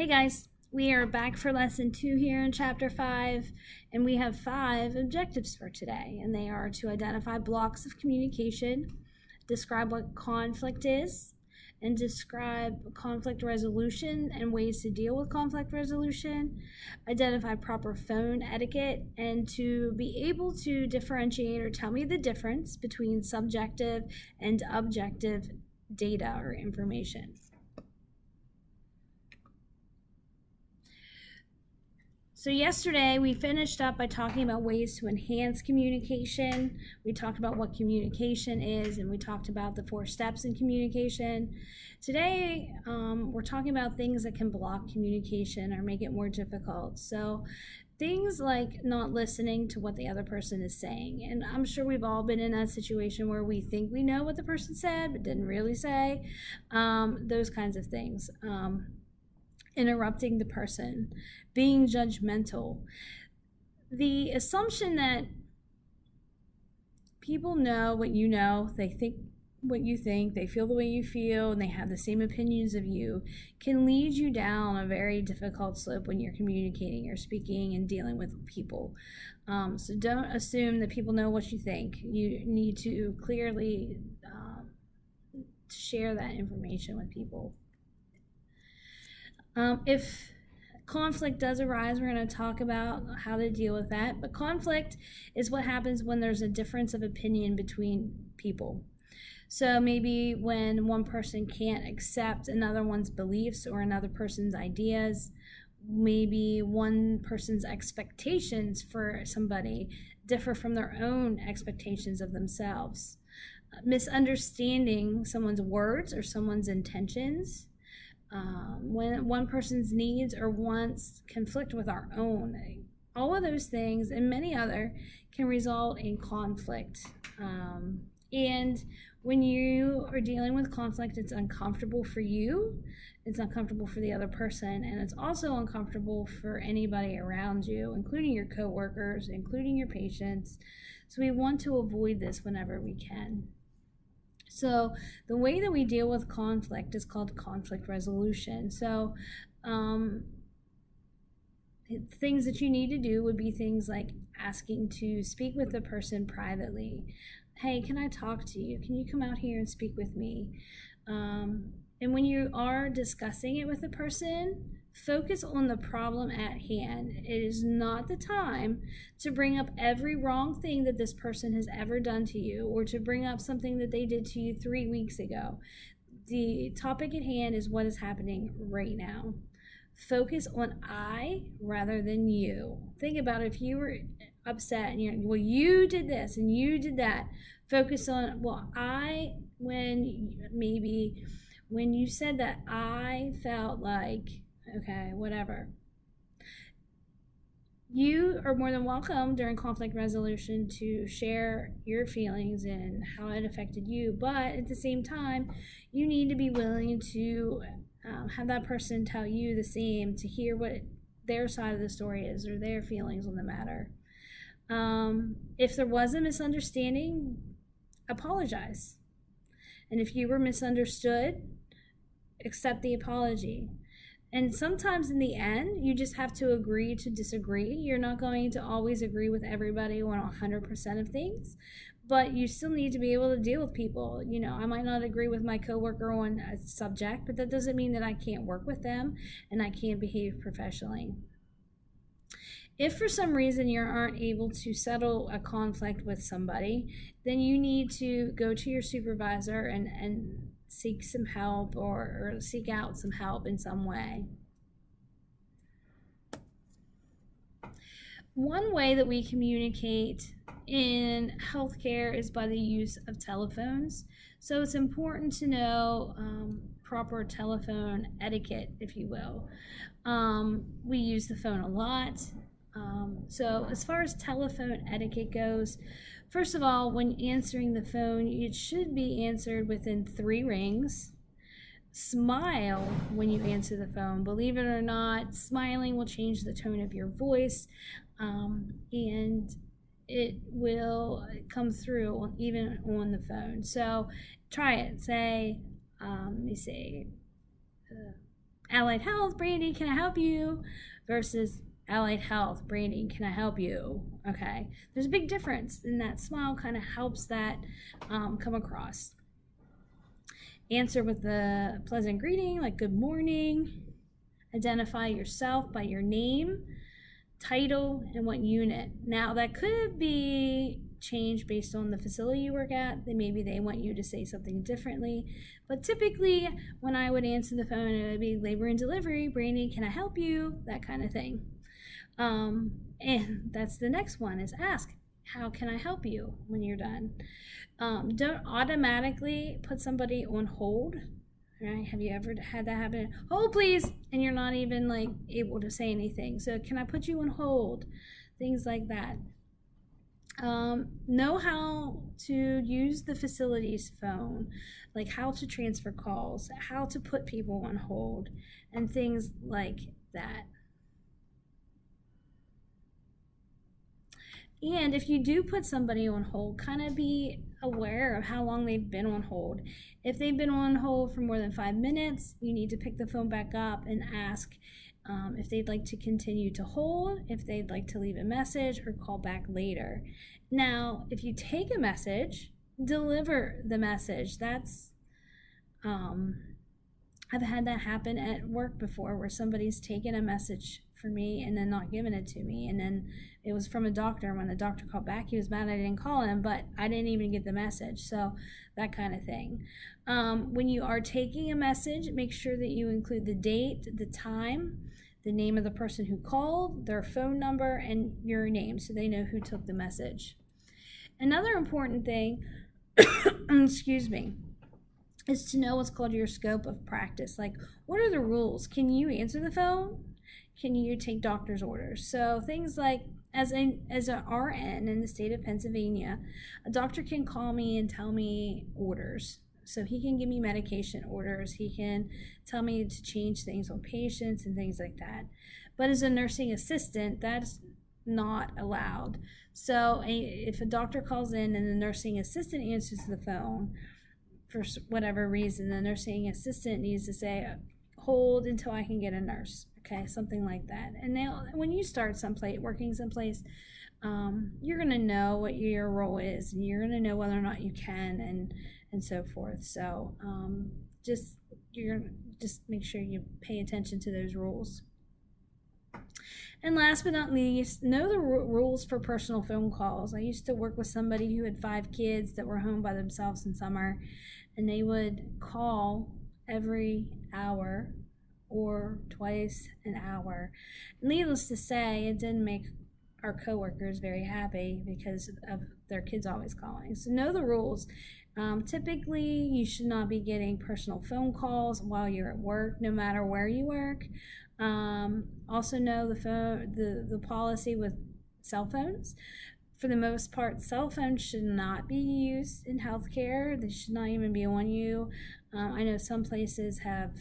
Hey guys, we are back for lesson 2 here in chapter 5, and we have 5 objectives for today, and they are to identify blocks of communication, describe what conflict is, and describe conflict resolution and ways to deal with conflict resolution, identify proper phone etiquette, and to be able to differentiate or tell me the difference between subjective and objective data or information. So yesterday we finished up by talking about ways to enhance communication. We talked about what communication is, and we talked about the 4 steps in communication. Today we're talking about things that can block communication or make it more difficult. So things like not listening to what the other person is saying. And I'm sure we've all been in that situation where we think we know what the person said but didn't really say. Those kinds of things. Interrupting the person, being judgmental. The assumption that people know what you know, they think what you think, they feel the way you feel, and they have the same opinions of you can lead you down a very difficult slope when you're communicating or speaking and dealing with people. So don't assume that people know what you think. You need to clearly share that information with people. If conflict does arise, we're going to talk about how to deal with that. But conflict is what happens when there's a difference of opinion between people. So maybe when one person can't accept another one's beliefs or another person's ideas, maybe one person's expectations for somebody differ from their own expectations of themselves. Misunderstanding someone's words or someone's intentions. When one person's needs or wants conflict with our own. All of those things and many other can result in conflict. And when you are dealing with conflict, it's uncomfortable for you, it's uncomfortable for the other person, and it's also uncomfortable for anybody around you, including your coworkers, including your patients. So we want to avoid this whenever we can. So the way that we deal with conflict is called conflict resolution. So things that you need to do would be things like asking to speak with the person privately. Hey, can I talk to you? Can you come out here and speak with me? And when you are discussing it with the person, focus on the problem at hand. It is not the time to bring up every wrong thing that this person has ever done to you or to bring up something that they did to you 3 weeks ago. The topic at hand is what is happening right now. Focus on I rather than you. Think about if you were upset and you're, well, you did this and you did that. Focus on, well, when you said that, I felt like, okay, whatever. You are more than welcome during conflict resolution to share your feelings and how it affected you, but at the same time, you need to be willing to have that person tell you the same, to hear what their side of the story is or their feelings on the matter. If there was a misunderstanding, apologize. And if you were misunderstood, accept the apology. And sometimes in the end, you just have to agree to disagree. You're not going to always agree with everybody on 100% of things, but you still need to be able to deal with people. You know, I might not agree with my coworker on a subject, but that doesn't mean that I can't work with them and I can't behave professionally. If for some reason you aren't able to settle a conflict with somebody, then you need to go to your supervisor and seek some help or seek out some help in some way. One way that we communicate in healthcare is by the use of telephones. So it's important to know proper telephone etiquette, if you will. We use the phone a lot. So as far as telephone etiquette goes, first of all, when answering the phone, it should be answered within 3 rings. Smile when you answer the phone. Believe it or not, smiling will change the tone of your voice, and it will come through even on the phone. So try it. Say, let me see. Allied Health, Brandy, can I help you? Versus Allied Health, Brandy, can I help you? Okay, there's a big difference, and that smile kind of helps that come across. Answer with a pleasant greeting like good morning. Identify yourself by your name, title, and what unit. Now that could be changed based on the facility you work at. Maybe they want you to say something differently, but typically when I would answer the phone, it would be labor and delivery, Brandy, can I help you? That kind of thing. And that's the next one, is ask, how can I help you when you're done? Don't automatically put somebody on hold. Right? Have you ever had that happen? Hold please, and you're not even like able to say anything. So can I put you on hold? Things like that. Know how to use the facility's phone, like how to transfer calls, how to put people on hold, and things like that. And if you do put somebody on hold, kind of be aware of how long they've been on hold. If they've been on hold for more than 5 minutes, you need to pick the phone back up and ask if they'd like to continue to hold, if they'd like to leave a message or call back later. Now, if you take a message, deliver the message. That's I've had that happen at work before, where somebody's taken a message for me and then not given it to me, and then it was from a doctor. When the doctor called back, he was mad I didn't call him, but I didn't even get the message. So that kind of thing. When you are taking a message, make sure that you include the date, the time, the name of the person who called, their phone number, and your name, so they know who took the message. Another important thing excuse me, is to know what's called your scope of practice. Like, what are the rules? Can you answer the phone? Can you take doctor's orders? So things like, as an RN in the state of Pennsylvania, a doctor can call me and tell me orders. So he can give me medication orders. He can tell me to change things on patients and things like that. But as a nursing assistant, that's not allowed. So if a doctor calls in and the nursing assistant answers the phone, for whatever reason, the nursing assistant needs to say, hold until I can get a nurse. Okay, something like that. And now when you start working someplace, you're going to know what your role is, and you're going to know whether or not you can, and so forth. So just make sure you pay attention to those rules. And last but not least, know the rules for personal phone calls. I used to work with somebody who had 5 kids that were home by themselves in summer, and they would call every hour or twice an hour. Needless to say, it didn't make our coworkers very happy because of their kids always calling. So know the rules. Typically, you should not be getting personal phone calls while you're at work, no matter where you work. Also know the policy with cell phones. For the most part, cell phones should not be used in healthcare. They should not even be on you. I know some places have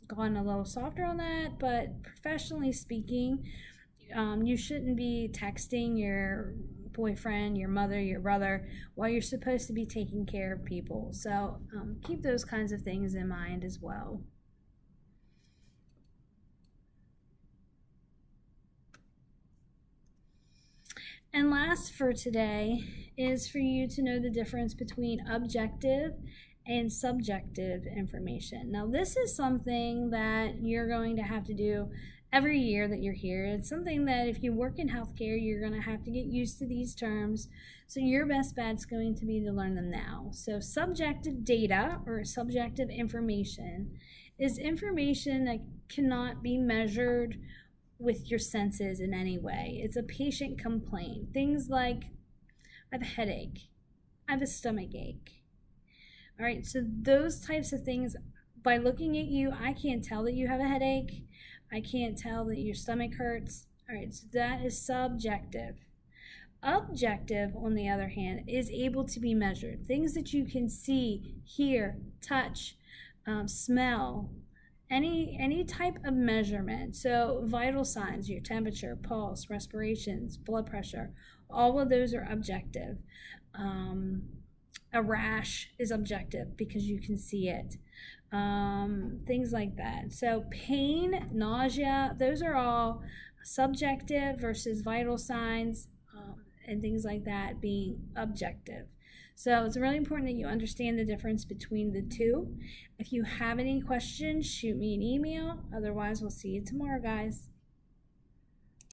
gone a little softer on that, but professionally speaking, you shouldn't be texting your boyfriend, your mother, your brother while you're supposed to be taking care of people. So keep those kinds of things in mind as well. And last for today is for you to know the difference between objective and subjective information. Now, this is something that you're going to have to do every year that you're here. It's something that if you work in healthcare, you're going to have to get used to these terms. So your best bet's going to be to learn them now. So subjective data or subjective information is information that cannot be measured with your senses in any way. It's a patient complaint. Things like, I have a headache, I have a stomach ache. All right, so those types of things, by looking at you, I can't tell that you have a headache. I can't tell that your stomach hurts. All right, so that is subjective. Objective, on the other hand, is able to be measured. Things that you can see, hear, touch, smell, any type of measurement. So vital signs, your temperature, pulse, respirations, blood pressure, all of those are objective. a rash is objective because you can see it. Things like that. So pain, nausea, those are all subjective versus vital signs, and things like that being objective. So it's really important that you understand the difference between the two. If you have any questions, shoot me an email. Otherwise, we'll see you tomorrow, guys.